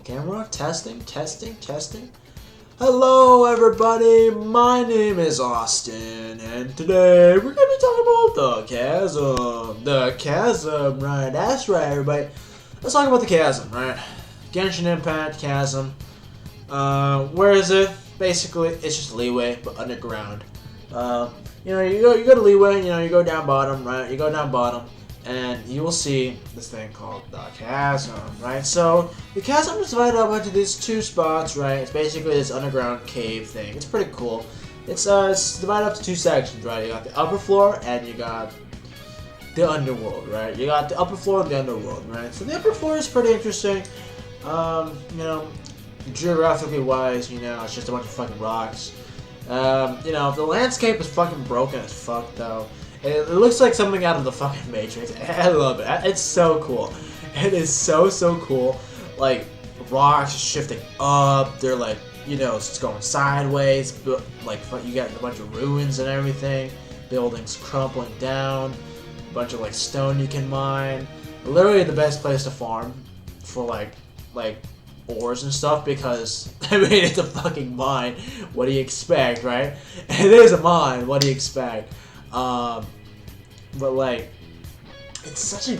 Camera, testing, testing, testing. Hello everybody, my name is Austin, and today we're gonna be talking about the Chasm. The Chasm, right? That's right, everybody. Let's talk about the Chasm, right? Genshin Impact Chasm. Where is it? Basically, it's just liyue, but underground. You go to liyue, you go down bottom, right? You go down bottom, and you will see this thing called the Chasm, right? So the Chasm is divided up into these two spots, right? It's basically this underground cave thing. It's pretty cool. It's divided up to two sections, right? You got the upper floor and you got the underworld, right? You got the upper floor and the underworld, right? So the upper floor is pretty interesting. Geographically wise, it's just a bunch of fucking rocks. The landscape is fucking broken as fuck, though. It looks like something out of the fucking Matrix. I love it. It's so cool. It is so cool. Like, rocks shifting up. They're like, it's going sideways. But, like, you got a bunch of ruins and everything. Buildings crumbling down. A bunch of, like, stone you can mine. Literally the best place to farm for, like ores and stuff, because I mean, it's a fucking mine. What do you expect, right? It is a mine. What do you expect? But like, it's such a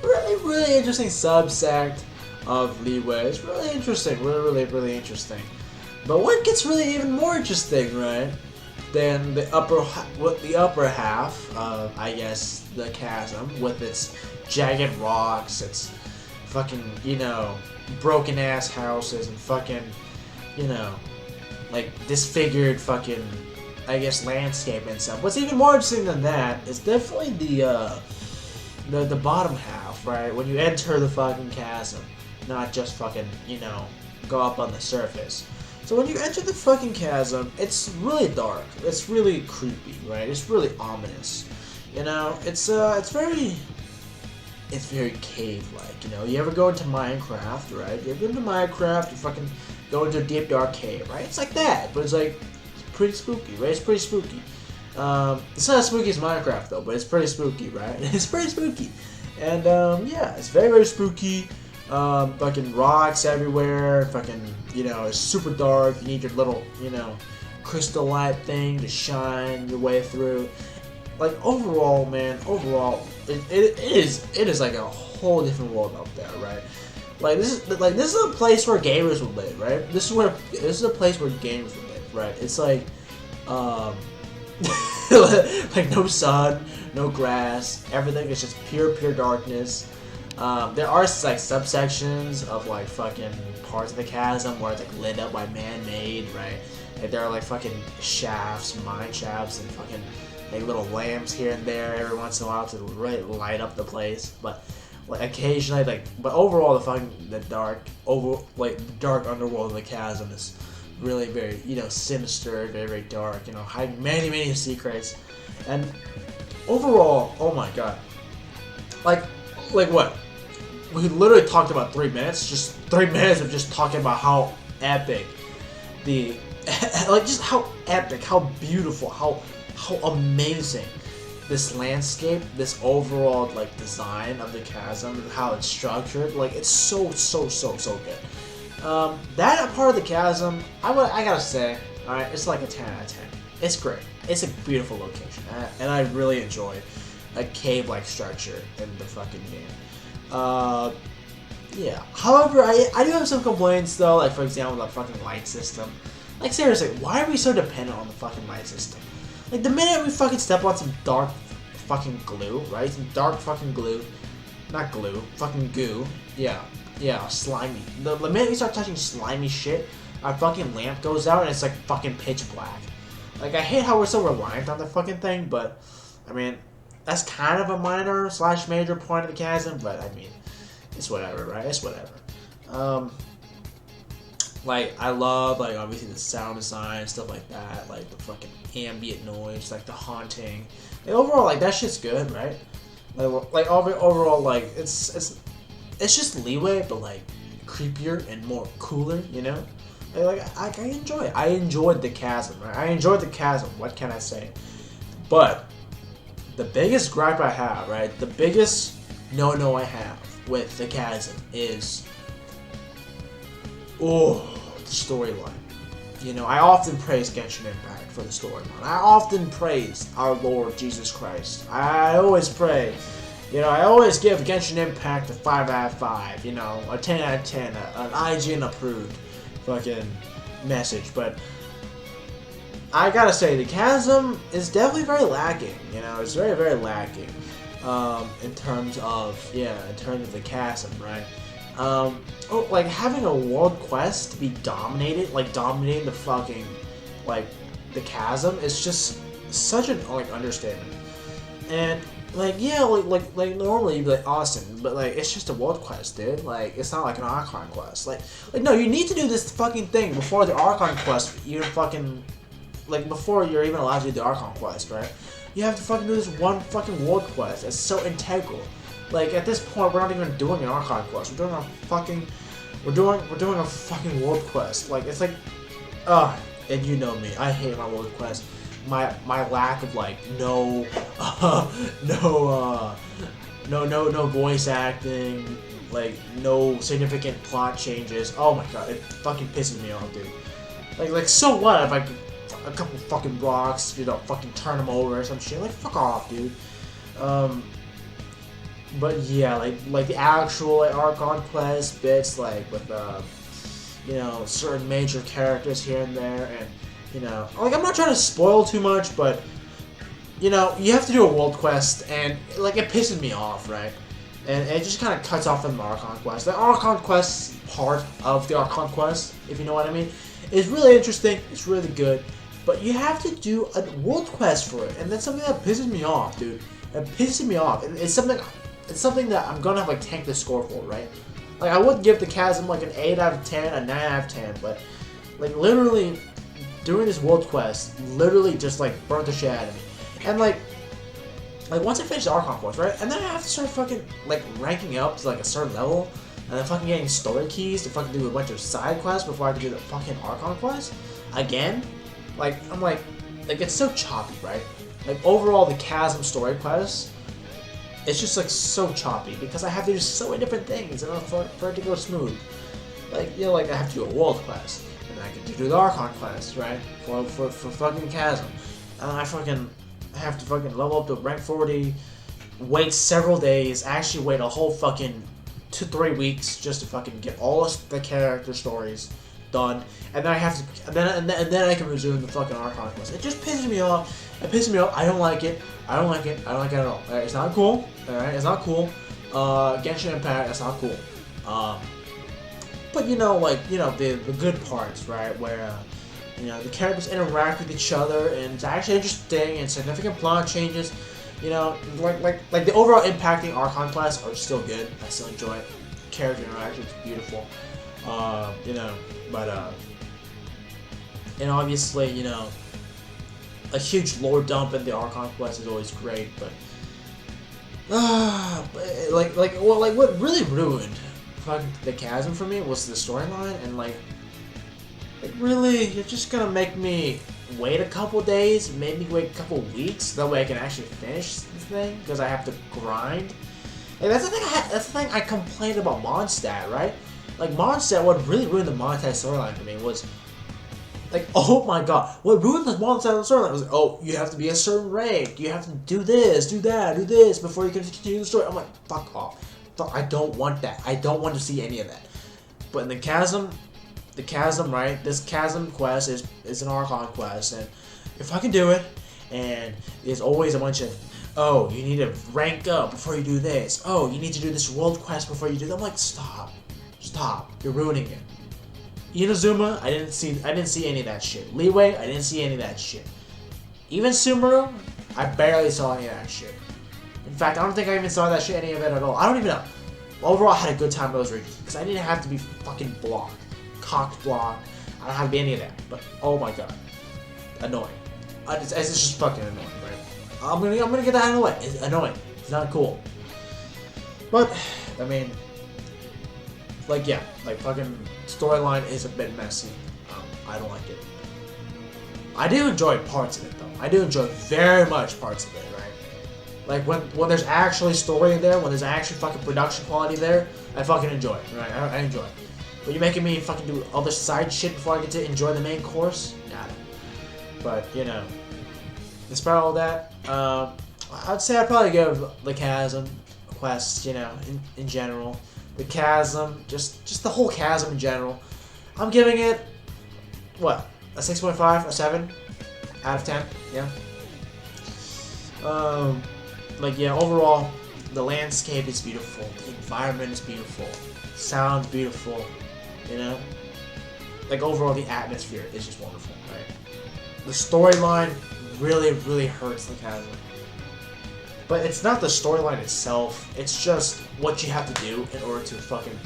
really interesting subsect of liyue. It's really interesting, really interesting. But what gets really even more interesting, right, than the upper half of, I guess, the Chasm, with its jagged rocks, its fucking, broken ass houses and fucking, like disfigured fucking, I guess, landscape and stuff. What's even more interesting than that is definitely the bottom half, right? When you enter the fucking Chasm, not just fucking, go up on the surface. So when you enter the fucking Chasm, it's really dark. It's really creepy, right? It's really ominous. It's very cave-like, You ever go into Minecraft, right? You ever go into Minecraft, you fucking go into a deep, dark cave, right? It's like that, but it's like, it's pretty spooky, right? It's pretty spooky. It's not as spooky as Minecraft, though, but it's pretty spooky, right? It's pretty spooky. And, yeah, it's very spooky. Fucking rocks everywhere, fucking, it's super dark. You need your little, crystal light thing to shine your way through. Like, overall, man, it is like a whole different world out there, right? Like this is a place where gamers would live, right? This is a place where gamers would live, right? It's like, like no sun, no grass, everything is just pure darkness. There are like subsections of like fucking parts of the Chasm where it's like lit up by man-made, right? Like there are like fucking shafts, mine shafts, and fucking like little lamps here and there every once in a while to really light up the place, but like occasionally, but overall the dark underworld of the Chasm is really very sinister, very dark, hiding many secrets, and overall, oh my god, like what? We literally talked about 3 minutes, just 3 minutes of just talking about how epic just how epic, how beautiful, how amazing this landscape, this overall design of the Chasm, how it's structured. Like, it's so good. That part of the Chasm, I gotta say, alright, it's like a 10 out of 10. It's great. It's a beautiful location, and I really enjoy a cave-like structure in the fucking game. Yeah. However, I do have some complaints though, like for example, the fucking light system. Like, seriously, why are we so dependent on the fucking light system? Like, the minute we fucking step on some dark fucking glue, right? Some dark fucking glue. Not glue. Fucking goo. Yeah, slimy. The minute we start touching slimy shit, our fucking lamp goes out and it's like fucking pitch black. Like, I hate how we're so reliant on the fucking thing, but, I mean, that's kind of a minor / major point of the Chasm, but, I mean, it's whatever, right? It's whatever. Like, I love, like, obviously the sound design, stuff like that, like, the fucking ambient noise, like, the haunting. Like, overall, like, that shit's good, right? Like overall, like, it's just liyue, but, like, creepier and more cooler, Like, I enjoy it. I enjoyed the Chasm, right? I enjoyed the Chasm, what can I say? But, the biggest gripe I have, right? The biggest no I have with the Chasm is Oh, the storyline. You know, I often praise Genshin Impact for the storyline. I often praise our Lord Jesus Christ. I always pray. You know, I always give Genshin Impact a 5 out of 5. You know, a 10 out of 10, an IGN approved fucking message. But I gotta say, the Chasm is definitely very lacking. You know, it's very, very lacking in terms of the Chasm, right? Like having a world quest to be dominated, like dominating the fucking, like, the Chasm is just such an understatement. And like, yeah, like normally you'd be like, awesome, but like it's just a world quest, dude. Like it's not like an Archon quest. Like no, you need to do this fucking thing before the Archon quest. You fucking, like, before you're even allowed to do the Archon quest, right? You have to fucking do this one fucking world quest. It's so integral. Like at this point, we're not even doing an Archon quest. We're doing a fucking, we're doing a fucking world quest. Like it's like, and you know me, I hate my world quest. My lack of like no voice acting, like no significant plot changes. Oh my god, it fucking pisses me off, dude. Like so what if I a couple fucking blocks, you know, fucking turn them over or some shit? Like fuck off, dude. But yeah, like the actual like, Archon quest bits, like with you know, certain major characters here and there, and you know, like I'm not trying to spoil too much, but you know, you have to do a world quest, and like it pisses me off, right? And it just kind of cuts off from the Archon quest. The Archon quest part of the Archon quest, if you know what I mean, is really interesting. It's really good, but you have to do a world quest for it, and that's something that pisses me off, dude. It pisses me off. It's something that I'm gonna have like tank the score for, right? Like I would give the Chasm like an 8 out of 10, a 9 out of 10, but like literally doing this world quest literally just like burnt the shit out of me. And like once I finish the Archon quest, right? And then I have to start fucking like ranking up to like a certain level, and then fucking getting story keys to fucking do a bunch of side quests before I can do the fucking Archon quest again. Like I'm like it's so choppy, right? Like overall the Chasm story quest, it's just like so choppy because I have to do so many different things in order for it to go smooth. Like, you know, like I have to do a world quest, and then I can do the Archon quest, right? For fucking Chasm. And I have to fucking level up to rank 40, wait several days, actually wait a whole fucking 2-3 weeks just to fucking get all of the character stories done, and then I have to, and then I can resume the fucking Archon quest. It just pisses me off. It pisses me off. I don't like it. I don't like it at all. Right? It's not cool. Alright, it's not cool. Genshin Impact, that's not cool. But you know, like, you know, the good parts, right, where you know, the characters interact with each other, and it's actually interesting, and significant plot changes. You know, like the overall impacting Archon class are still good. I still enjoy it. Character interaction is beautiful. You know, but and obviously, you know, a huge lore dump in the Archon quest is always great, but what really ruined fucking the Chasm for me was the storyline, and like really, you're just gonna make me wait a couple days, maybe wait a couple weeks, that way I can actually finish this thing, because I have to grind. Like that's the thing I complained about Mondstadt, right? Like Mondstadt, what really ruined the Mondstadt storyline for me was, like, oh my god, what ruined the Mondstadt storyline was, oh, you have to be a certain rank, you have to do this, do that, do this before you can continue the story. I'm like, fuck off. I don't want that. I don't want to see any of that. But in the Chasm, right, this Chasm quest is an Archon quest, and if I can do it, and there's always a bunch of, oh, you need to rank up before you do this, oh, you need to do this world quest before you do that. I'm like, stop, you're ruining it. Inazuma, I didn't see any of that shit. Liyue, I didn't see any of that shit. Even Sumeru, I barely saw any of that shit. In fact, I don't think I even saw that shit, any of it at all. I don't even know. Overall, I had a good time in those regions, because I didn't have to be fucking blocked. Cocked block. I don't have to be any of that. But oh my god, annoying. It's just fucking annoying, right? I'm gonna get that out of the way. It's annoying. It's not cool. But I mean, like yeah, like fucking storyline is a bit messy. I don't like it. I do enjoy parts of it though. I do enjoy very much parts of it, right? Like when there's actually story there, when there's actually fucking production quality there, I fucking enjoy it, right? I enjoy it. But you're making me fucking do other side shit before I get to enjoy the main course? Got it. But, you know, despite all that, I'd say I'd probably give the Chasm quest, you know, in general. The Chasm, just the whole Chasm in general. I'm giving it, what, a 6.5, a 7 out of 10, yeah. Like, yeah, overall, the landscape is beautiful, the environment is beautiful, sound's beautiful, you know? Like, overall, the atmosphere is just wonderful, right? The storyline really, really hurts the Chasm. But it's not the storyline itself, it's just what you have to do in order to fucking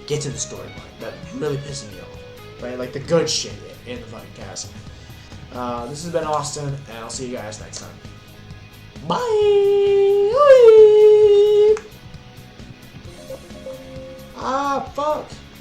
get to the storyline that really pisses me off, right? Like, the good shit in the fucking Chasm. This has been Austin, and I'll see you guys next time. Bye! Ah, fuck!